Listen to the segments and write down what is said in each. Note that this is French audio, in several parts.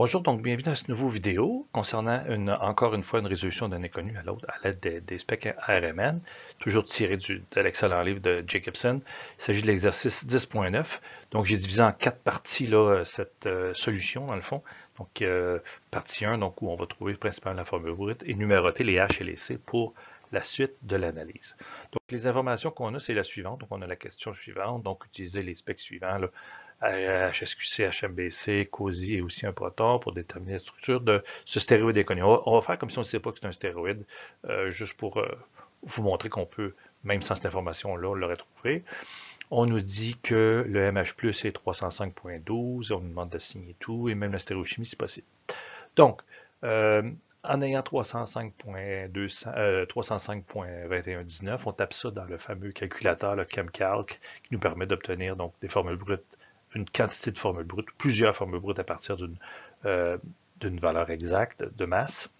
Bonjour, donc bienvenue dans cette nouvelle vidéo concernant encore une fois une résolution d'un inconnu à l'autre à l'aide des specs ARMN, toujours tiré de l'excellent livre de Jacobson. Il s'agit de l'exercice 10.9. Donc j'ai divisé en 4 parties là, cette solution dans le fond. Donc partie 1, donc, où on va trouver principalement la formule brute et numéroter les H et les C pour la suite de l'analyse. Donc les informations qu'on a, c'est la suivante. Donc on a la question suivante, donc utiliser les specs suivants là, HSQC, HMBC, COSI et aussi un proton pour déterminer la structure de ce stéroïde inconnu. On va faire comme si on ne sait pas que c'est un stéroïde, juste pour vous montrer qu'on peut, même sans cette information-là, on l'aurait trouvé. On nous dit que le MH+, est 305.12, on nous demande d'assigner tout, et même la stéréochimie, c'est possible. Donc, en ayant 305.2119, on tape ça dans le fameux calculateur, le ChemCalc, qui nous permet d'obtenir donc des formules brutes, une quantité de formules brutes, plusieurs formules brutes à partir d'une valeur exacte de masse.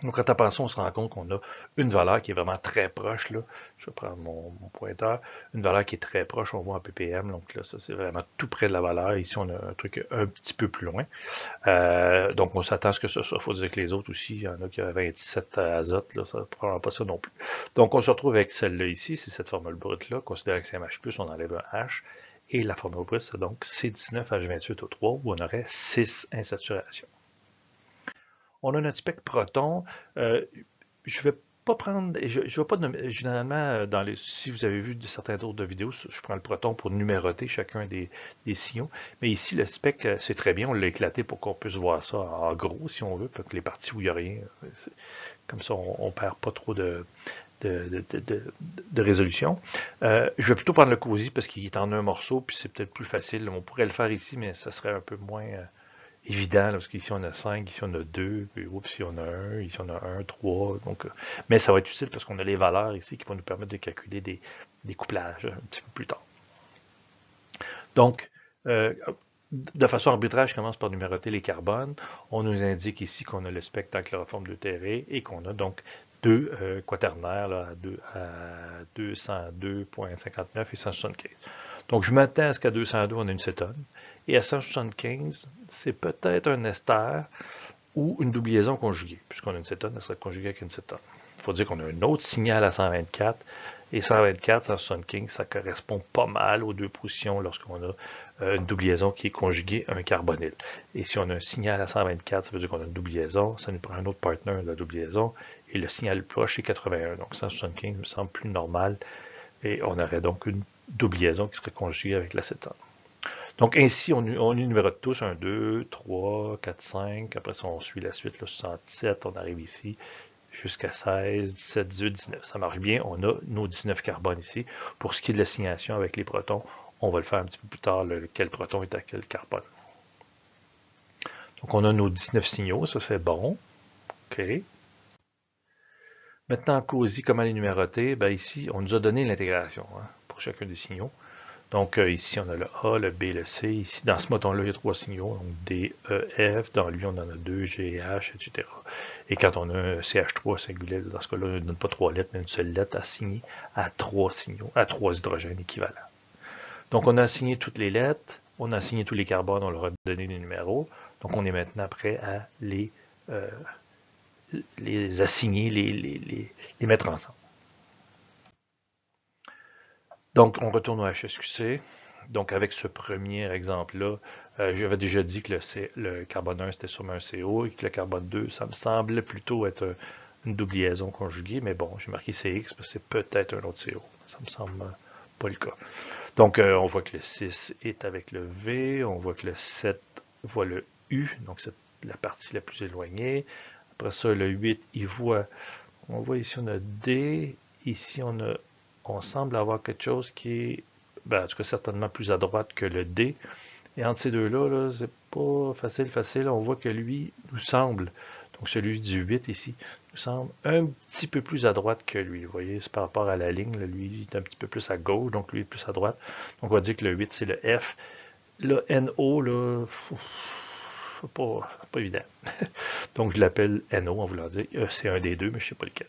Donc, en tapant ça, on se rend compte qu'on a une valeur qui est vraiment très proche. Là. Je vais prendre mon pointeur. Une valeur qui est très proche, on voit en ppm. Donc là, ça, c'est vraiment tout près de la valeur. Ici, on a un truc un petit peu plus loin. Donc, on s'attend à ce que ça soit. Il faut dire que les autres aussi, il y en a qui ont 27 azote. Là, ça ne prendra pas ça non plus. Donc, on se retrouve avec celle-là ici. C'est cette formule brute-là. Considérant que c'est MH+, on enlève un H. Et la formule brute, c'est donc C19H28O3, où on aurait 6 insaturations. On a notre spec proton. Je vais pas prendre, je vais pas généralement si vous avez vu certains autres de vidéos, je prends le proton pour numéroter chacun des signaux. Mais ici, le spec, c'est très bien, on l'a éclaté pour qu'on puisse voir ça en gros, si on veut, pour que les parties où il n'y a rien, comme ça, on perd pas trop de résolution. Je vais plutôt prendre le COSI parce qu'il est en un morceau, puis c'est peut-être plus facile. On pourrait le faire ici, mais ça serait un peu moins évident, parce qu'ici on a 5, ici on a 2, puis ici on a 1, ici on a 1, 3. Donc, mais ça va être utile parce qu'on a les valeurs ici qui vont nous permettre de calculer des couplages un petit peu plus tard. Donc, de façon arbitraire, je commence par numéroter les carbones. On nous indique ici qu'on a le spectre en chloroforme deutéré et qu'on a donc deux quaternaires là, à 202.59 et 175. Donc, je m'attends à ce qu'à 202, on a une cétone. Et à 175, c'est peut-être un ester ou une double liaison conjuguée. Puisqu'on a une cétone, elle serait conjuguée avec une cétone. Il faut dire qu'on a un autre signal à 124. Et 124, 175, ça correspond pas mal aux deux positions lorsqu'on a une double liaison qui est conjuguée à un carbonyl. Et si on a un signal à 124, ça veut dire qu'on a une double liaison. Ça nous prend un autre partner de la double liaison. Et le signal le plus proche est 81. Donc 175 me semble plus normal. Et on aurait donc une double liaison qui serait conjuguée avec l'acétone. Donc ainsi, on numérote tous 1, 2, 3, 4, 5. Après ça, on suit la suite, le 67. On arrive ici jusqu'à 16, 17, 18, 19. Ça marche bien. On a nos 19 carbones ici. Pour ce qui est de l'assignation avec les protons, on va le faire un petit peu plus tard, quel proton est à quel carbone. Donc on a nos 19 signaux, ça c'est bon. OK. Maintenant, COSI, comment les numéroter? Ben, ici, on nous a donné l'intégration pour chacun des signaux. Donc ici, on a le A, le B, le C. Ici, dans ce moton-là, il y a 3 signaux. Donc D, E, F. Dans lui, on en a 2, G, H, etc. Et quand on a un CH3 singulier, dans ce cas-là, on ne donne pas 3 lettres, mais une seule lettre assignée à 3 signaux, à 3 hydrogènes équivalents. Donc on a assigné toutes les lettres, on a assigné tous les carbones, on leur a donné les numéros. Donc on est maintenant prêt à les assigner, les mettre ensemble. Donc, on retourne au HSQC. Donc, avec ce premier exemple-là, j'avais déjà dit que le carbone 1, c'était sûrement un CO et que le carbone 2, ça me semble plutôt être une double liaison conjuguée, mais bon, j'ai marqué CX parce que c'est peut-être un autre CO. Ça me semble pas le cas. Donc, on voit que le 6 est avec le V, on voit que le 7 voit le U, donc c'est la partie la plus éloignée. Après ça, le 8, on voit ici, on a D, ici, on semble avoir quelque chose qui est, en tout cas, certainement plus à droite que le D. Et entre ces deux-là, c'est pas facile. On voit que lui nous semble, donc celui du 8 ici, nous semble un petit peu plus à droite que lui. Vous voyez, c'est par rapport à la ligne, là, lui il est un petit peu plus à gauche, donc lui est plus à droite. Donc on va dire que le 8, c'est le F. Le NO, là, pas évident. Donc je l'appelle NO en voulant dire, c'est un des deux, mais je ne sais pas lequel.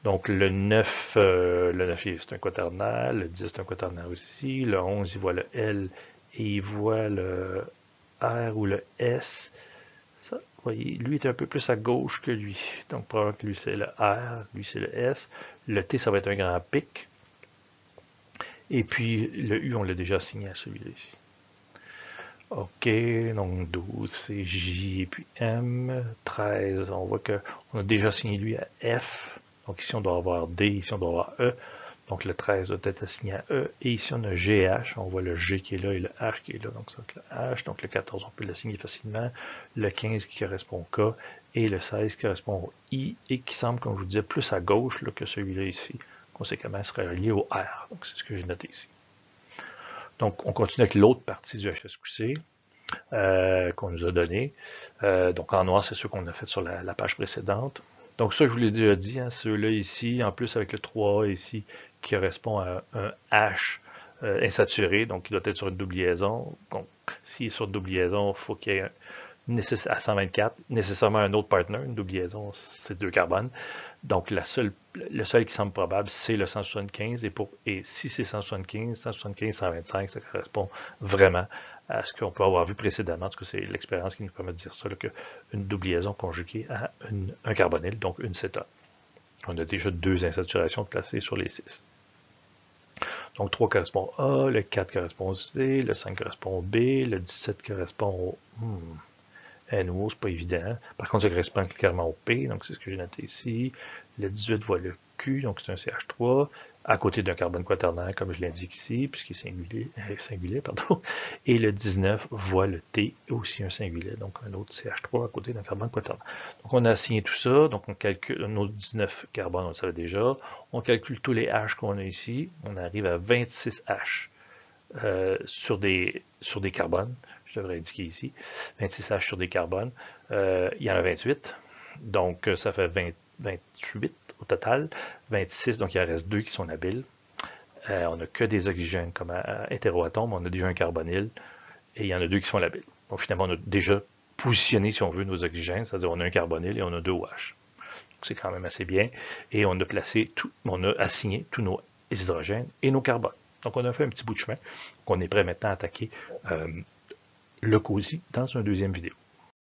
Donc le 9, c'est un quaternaire, le 10 c'est un quaternaire aussi, le 11 il voit le L et il voit le R ou le S. Ça, vous voyez, lui est un peu plus à gauche que lui. Donc, probablement que lui, c'est le R, lui, c'est le S. Le T, ça va être un grand pic. Et puis, le U, on l'a déjà assigné à celui-là ici. OK, donc 12, c'est J et puis M. 13, on voit qu'on a déjà assigné lui à F. Donc ici, on doit avoir D, ici, on doit avoir E. Donc le 13 doit être assigné à E. Et ici, on a GH. On voit le G qui est là et le H qui est là. Donc ça va être le H. Donc le 14, on peut l'assigner facilement. Le 15 qui correspond au K. Et le 16 qui correspond au I. Et qui semble, comme je vous disais, plus à gauche là, que celui-là ici. Conséquemment, il serait relié au R. Donc c'est ce que j'ai noté ici. Donc on continue avec l'autre partie du HSQC. Qu'on nous a donné. Donc en noir, c'est ceux qu'on a fait sur la page précédente. Donc ça, je vous l'ai déjà dit, hein, ceux-là ici, en plus avec le 3A ici, qui correspond à un H insaturé, donc il doit être sur une double liaison. Donc s'il est sur une double liaison, il faut qu'il y ait à 124, nécessairement un autre partner, une double liaison, c'est 2 carbones. Donc le seul qui semble probable, c'est le 175. Et si c'est 175, 125, ça correspond vraiment à ce qu'on peut avoir vu précédemment. En tout cas, c'est l'expérience qui nous permet de dire ça, qu'une double liaison conjuguée à un carbonyl, donc une cétone. On a déjà 2 insaturations placées sur les 6. Donc 3 correspond à A, le 4 correspond au C, le 5 correspond au B, le 17 correspond au NO, c'est pas évident. Par contre, ça correspond clairement au P, donc c'est ce que j'ai noté ici. Le 18 voit le Q, donc c'est un CH3, à côté d'un carbone quaternaire, comme je l'indique ici, puisqu'il est singulier, pardon. Et le 19 voit le T, aussi un singulier, donc un autre CH3 à côté d'un carbone quaternaire. Donc on a assigné tout ça, donc on calcule nos 19 carbones, on le savait déjà. On calcule tous les H qu'on a ici, on arrive à 26 H. Sur des carbones, je devrais indiquer ici, 26 H sur des carbones, il y en a 28, donc ça fait 28 au total, 26, donc il en reste 2 qui sont labiles. On n'a que des oxygènes comme hétéroatomes, on a déjà un carbonyle, et il y en a 2 qui sont labiles. Donc finalement, on a déjà positionné, si on veut, nos oxygènes, c'est-à-dire on a un carbonyle et on a 2 OH. C'est quand même assez bien, et on a assigné tous nos hydrogènes et nos carbones. Donc, on a fait un petit bout de chemin qu'on est prêt maintenant à attaquer le COSI dans une deuxième vidéo.